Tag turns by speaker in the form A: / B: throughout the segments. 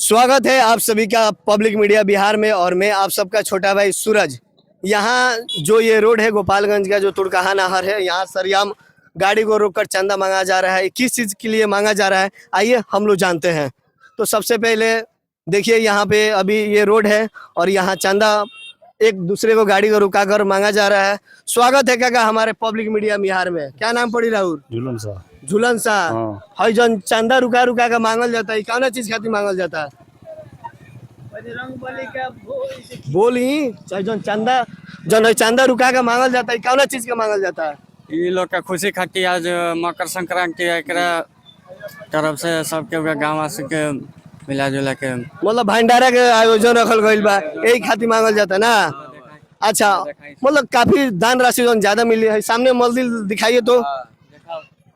A: स्वागत है आप सभी का पब्लिक मीडिया बिहार में और मैं आप सबका छोटा भाई सूरज। यहाँ जो ये रोड है गोपालगंज का जो तुड़कहा नहर है, यहाँ सरियाम गाड़ी को रोककर चंदा मांगा जा रहा है। किस चीज़ के लिए मांगा जा रहा है आइए हम लोग जानते हैं। तो सबसे पहले देखिए यहाँ पे अभी ये रोड है और यहाँ चंदा एक दूसरे को गाड़ी को रुका कर मांगा जा रहा है। स्वागत है क्या हमारे पब्लिक मीडिया बिहार में। क्या नाम पड़ी राहुल?
B: झूलन सा।
A: झूलन सा हई जन चंदा रुका रुका का मांगल जाता है, कौन चीज खातिर मांगल जाता है? बोली जन चंदा जन चंदा रुका का मांगल जाता है, कौन चीज का मांगल जाता है?
C: ये लोग का खुशी खातिर आज मकर संक्रांति एकरा तरफ से सबके गाँव वासी के मिला जुला के
A: मतलब भंडारा के आयोजन रखल गइल बा, यही खातिर मांगल जाता ना। अच्छा, मतलब काफी दान राशि जो ज्यादा मिली है। सामने मंदिर दिखाइए तो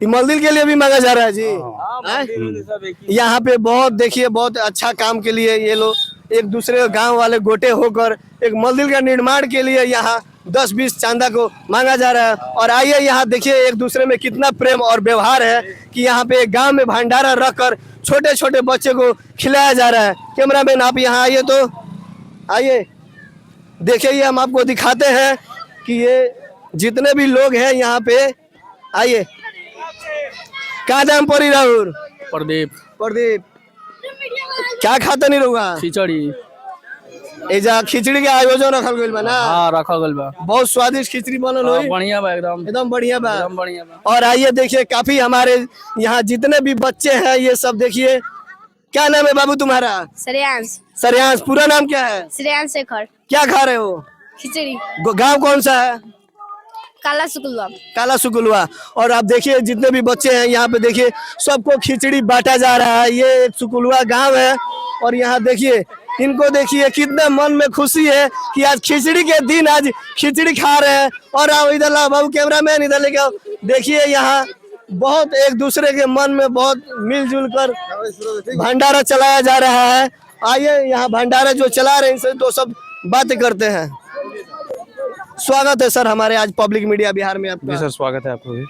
A: मंदिर के लिए भी मांगा जा रहा है जी। यहाँ पे बहुत देखिए बहुत अच्छा काम के लिए ये लोग एक दूसरे गांव वाले गोटे होकर एक मंदिर का निर्माण के लिए यहाँ 10-20 चांदा को मांगा जा रहा है। और आइए यहाँ देखिए एक दूसरे में कितना प्रेम और व्यवहार है कि यहाँ पे एक गांव में भंडारा रखकर छोटे छोटे बच्चे को खिलाया जा रहा है। कैमरामैन आप यहाँ आइए तो आइए देखिए, ये हम आपको दिखाते हैं कि ये जितने भी लोग हैं यहाँ पे आइए। क्या नाम पड़ी राहुल?
C: प्रदीप।
A: प्रदीप क्या खाता नहीं रहूँगा?
C: खिचड़ी।
A: एजा खिचड़ी के आयोजन रखल गइल बा ना?
C: हाँ रखा गल बा।
A: बहुत स्वादिष्ट खिचड़ी बनल हुई।
C: बढ़िया बा एकदम
A: एकदम बढ़िया बा।
C: एकदम बढ़िया बा।
A: और आइए देखिए काफी हमारे यहाँ जितने भी बच्चे हैं ये सब देखिए। क्या नाम है बाबू तुम्हारा?
D: श्रेयांश।
A: श्रेयांश। पूरा नाम क्या है?
D: श्रेयांश शेखर।
A: क्या खा रहे हो?
D: खिचड़ी।
A: गांव कौन सा है?
D: काला सुकुलवा।
A: काला सुकुलवा। और आप देखिए जितने भी बच्चे हैं यहाँ पे देखिए सबको खिचड़ी बांटा जा रहा है। ये एक सुकुलवा गांव है और यहाँ देखिए इनको देखिए कितना मन में खुशी है कि आज खिचड़ी के दिन आज खिचड़ी खा रहे हैं। और आप इधर ला बाबू, कैमरामैन इधर लेके आओ। देखिए यहाँ बहुत एक दूसरे के मन में बहुत मिलजुल कर भंडारा चलाया जा रहा है। आइए यहाँ भंडारा जो चला रहे हैं इनसे तो सब बातें करते हैं। स्वागत है सर हमारे आज पब्लिक मीडिया बिहार में आपका।
B: जी सर स्वागत है आपको भी।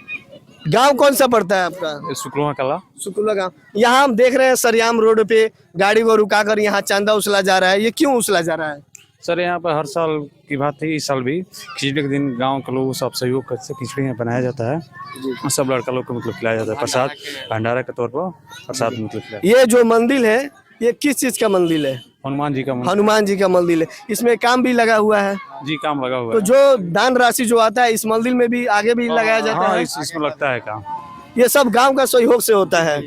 A: गांव कौन सा पड़ता है आपका?
B: सुकुलवा कला।
A: सुकुलवा गांव। यहाँ हम देख रहे हैं सरियाम रोड पे गाड़ी को रुकाकर यहाँ चंदा उछला जा रहा है। ये क्यों उछला जा रहा है?
B: सर यहाँ पर हर साल की बात है, इस साल भी खिचड़ी के दिन गांव के लोग सब सहयोग करके खिचड़ी यहाँ बनाया जाता है। सब लड़का लोग को मतलब खिलाया जाता है प्रसाद, भंडारा के तौर पर प्रसाद मतलब खिलाया।
A: ये जो मंदिर है ये किस चीज का मंदिर है?
B: हनुमान जी का मंदिर।
A: हनुमान जी का मंदिर है। इसमें काम भी लगा हुआ है
B: जी, काम लगा हुआ
A: तो
B: है।
A: जो दान राशि जो आता है इस मंदिर में भी आगे भी लगाया जाता है।
B: इसमें लगता है काम।
A: ये सब गांव का सहयोग से होता है।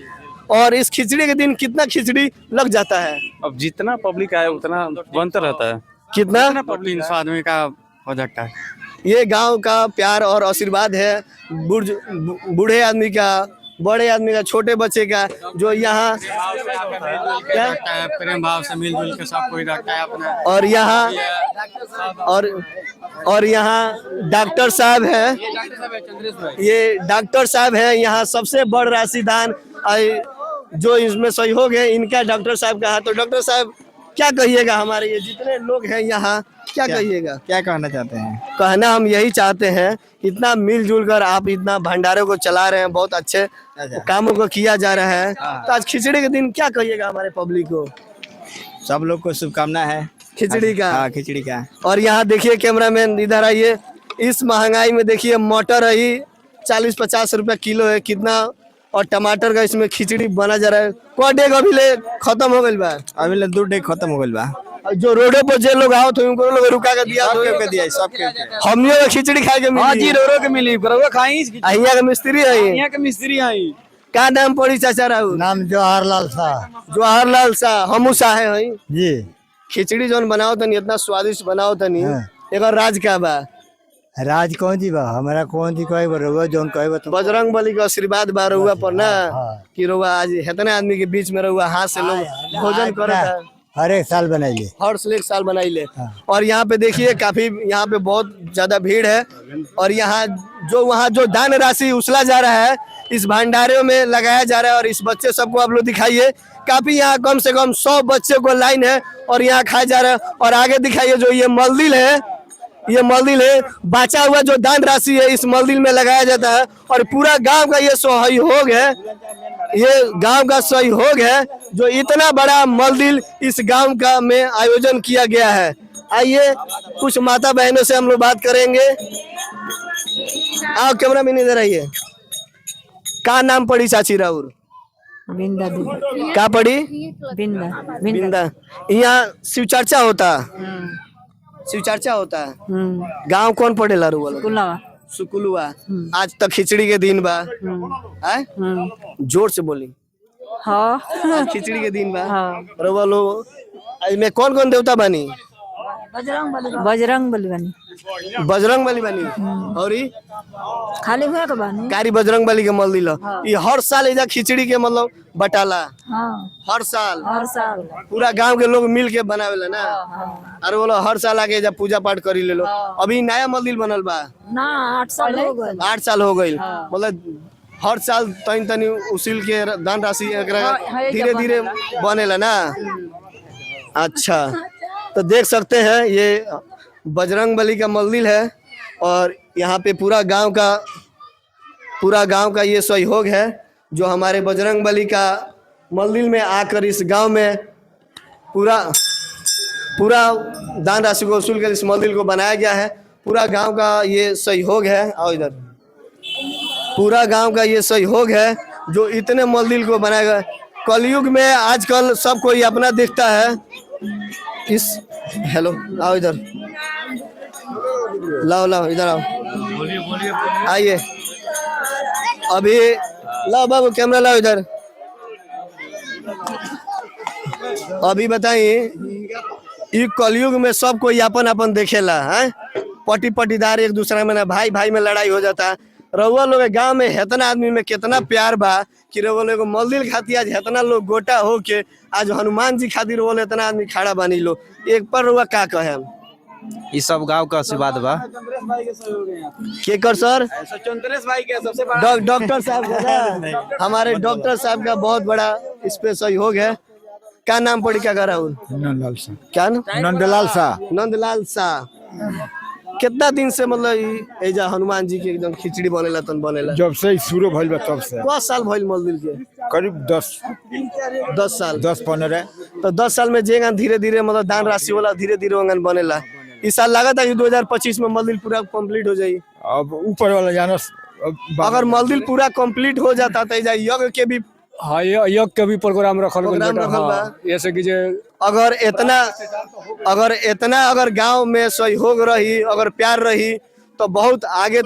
A: और इस खिचड़ी के दिन कितना खिचड़ी लग जाता है?
B: अब जितना पब्लिक आए उतना बनता रहता है।
A: कितना?
C: पब्लिक 300 आदमी का हो जाता है।
A: ये गांव का प्यार और आशीर्वाद है बूढ़े आदमी का, बड़े आदमी का, छोटे बच्चे का जो यहाँ
C: प्रेम भाव से मिलजुल के सब कोई रहता है अपना।
A: और यहाँ और यहाँ डॉक्टर साहब है। ये डॉक्टर साहब है यहाँ सबसे बड़ राशिदान जो इसमें सहयोग है इनका डॉक्टर साहब का है। तो डॉक्टर साहब क्या कहिएगा हमारे ये जितने लोग हैं यहाँ, क्या कहिएगा?
E: क्या कहना चाहते हैं?
A: कहना हम यही चाहते हैं इतना मिलजुल कर आप इतना भंडारे को चला रहे हैं, बहुत अच्छे कामों को किया जा रहा है। तो आज खिचड़ी के दिन क्या कहिएगा हमारे पब्लिक को?
E: सब लोग को शुभकामना है
A: खिचड़ी का।
E: हाँ खिचड़ी का।
A: और यहाँ देखिए कैमरामैन इधर आइए, इस महंगाई में देखिए मटर ही 40-50 रुपया किलो है कितना, और टमाटर का इसमें खिचड़ी बना जा रहा है। को डेग अभी ले खत्म हो गई बा?
E: अभी ले 2 डेग खत्म हो गई बा।
A: जो रोडे पर जे लोग आओ तो उनको लोग रुका के दिया
E: सबके
A: हमने खिचड़ी खाए के मिली।
C: जी रोरो के मिली बरवा खाई।
A: अहिया के मिस्त्री है।
C: यहाँ के मिस्त्री आई।
A: क्या नाम पड़ी चाचा राहुल?
E: नाम जवाहरलाल शाह।
A: जवाहरलाल शाह। हमू शाह है
E: जी।
A: खिचड़ी जो बनाओ तनी इतना स्वादिष्ट बनाओ तनी एक राज का बा?
E: राज कौन जी बा? हमारा कौन जी कहे रहुआ जोन कहे तो
A: बजरंग बली का आशीर्वाद बा रहुआ पर ना कि रहुआ आज इतने आदमी के बीच में रहुआ हाथ से लोग भोजन करता है।
E: हर एक साल बनाइए।
A: हर साल बनाई ले। और यहाँ पे देखिए काफी यहाँ पे बहुत ज्यादा भीड़ है। और यहाँ जो दान राशि उछला जा रहा है इस भंडारे में लगाया जा रहा है। और इस बच्चे सबको आप लोग दिखाइए, काफी यहाँ कम से कम 100 बच्चे को लाइन है और यहाँ खाया जा रहा है। और आगे दिखाइए जो ये मंदिर है ये मंदिर है, बचा हुआ जो दान राशि है इस मंदिर में लगाया जाता है और पूरा गांव का ये सहयोग है, ये गांव का सहयोग है जो इतना बड़ा मंदिर इस गांव का में आयोजन किया गया है। आइए कुछ माता बहनों से हम लोग बात करेंगे। आओ कैमरा मैन इधर आइए। का नाम पड़ी चाची राउर?
F: बिंदा दीदी
A: का पड़ी?
F: बिंदा
A: बिंदा। यहाँ शिव चर्चा होता, शिव चर्चा होता है। गांव कौन पड़ेला रुआ?
F: कुलावा
A: सुकुलुआ। आज तक खिचड़ी के दिन बा, आय जोर से बोली।
F: हाँ
A: आज खिचड़ी के दिन बा।
F: हाँ।
A: रुआ लोग में कौन कौन देवता बनी?
F: बजरंग बली बनी
A: बजरंग बली बनी और ई
F: खाली हुआ के बनी
A: कारी बजरंग बली के मंदिर ये हर साल एजा खिचड़ी के मतलब बटाला।
F: हाँ
A: हर साल
F: हर साल
A: पूरा गांव के लोग मिल के बनावेला ना। अरे बोलो हर साल आके एजा पूजा पाठ करी ले लो। अभी नया मंदिर बनल बा
F: ना 8 साल हो गए
A: 8 साल हो गई। मतलब हर साल तनी तनी उसील के दान राशि धीरे धीरे बनेला ना। अच्छा तो देख सकते हैं ये बजरंग बली का मंदिर है और यहाँ पे पूरा गांव का ये सहयोग है जो हमारे बजरंग बली का मंदिर में आकर इस गांव में पूरा दान राशि को वसूल कर इस मंदिर को बनाया गया है। पूरा गांव का ये सहयोग है। और इधर पूरा गांव का ये सहयोग है जो इतने मंदिर को बनाया गया। कलयुग में आजकल सब कोई अपना दिखता है। इस हेलो आओ इधर, लाओ इधर आओ, आइए अभी लाओ बाबू कैमरा लाओ इधर। अभी बताइए ये कलयुग में सब कोई अपन अपन देखेला है। पटी पटीदार एक दूसरा में ना भाई भाई में लड़ाई हो जाता। रउआ लोग गांव में हेतना आदमी में कितना प्यार बा कि रउआ लोग मंदिर खातिर आज हेतना लोग गोटा हो के आज हनुमान जी खातिर वो इतना आदमी खड़ा बानी लो। एक पर रउआ का कहे?
G: ये सब गांव का आशीर्वाद बा।
A: केकर सर? भाई के सबसे बड़ा डॉक्टर साहब का ना, हमारे डॉक्टर साहब का बहुत बड़ा इस पे सहयोग है। क्या नाम पड़ी क्या कर?
E: नंदलाल शाह।
A: क्या नाम?
E: नंदलाल शाह।
A: नंदलाल शाह। कितना दिन से मतलब एजा हनुमान जी के एकदम खिचड़ी बनेला तन बनेला?
E: जब से शुरू भइल बा तब से।
A: कौन साल भइल मंदिर के?
E: करीब 10
A: साल
E: 10-15।
A: तो 10 साल में जेगा धीरे धीरे मतलब दान राशि वाला धीरे धीरे वंगन बनेला। इस साल लगा था कि 2025 में मंदिर पूरा कंप्लीट हो जाई।
E: अब ऊपर वाला जानो
A: अगर मंदिर पूरा कंप्लीट हो जाता तो एजा यज्ञ के भी
H: हाँ यज्ञ के भी प्रोग्राम रखल
A: बा।
H: ऐसे कि
A: अगर इतना अगर गांव में सहयोग रही, अगर प्यार रही तो बहुत आगे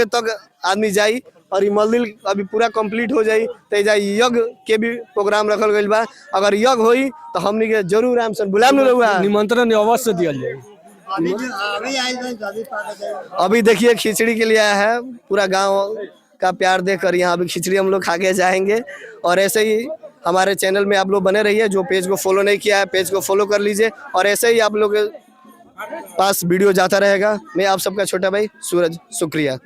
A: तक आदमी जाई। और ये मंदिर अभी पूरा कंप्लीट हो जाई तो यज्ञ के भी प्रोग्राम रखल गइल बा। अगर यज्ञ होई तो हमनी के जरूर राम सन बुलाम न रहुआ,
H: निमंत्रण अवश्य दिया जाए।
A: अभी देखिए खिचड़ी के लिए आया है। पूरा गांव का प्यार देखकर यहाँ अभी खिचड़ी हम लोग खा के जाएंगे। और ऐसे ही हमारे चैनल में आप लोग बने रहिए। जो पेज को फॉलो नहीं किया है पेज को फॉलो कर लीजिए और ऐसे ही आप लोग के पास वीडियो जाता रहेगा। मैं आप सबका छोटा भाई सूरज, शुक्रिया।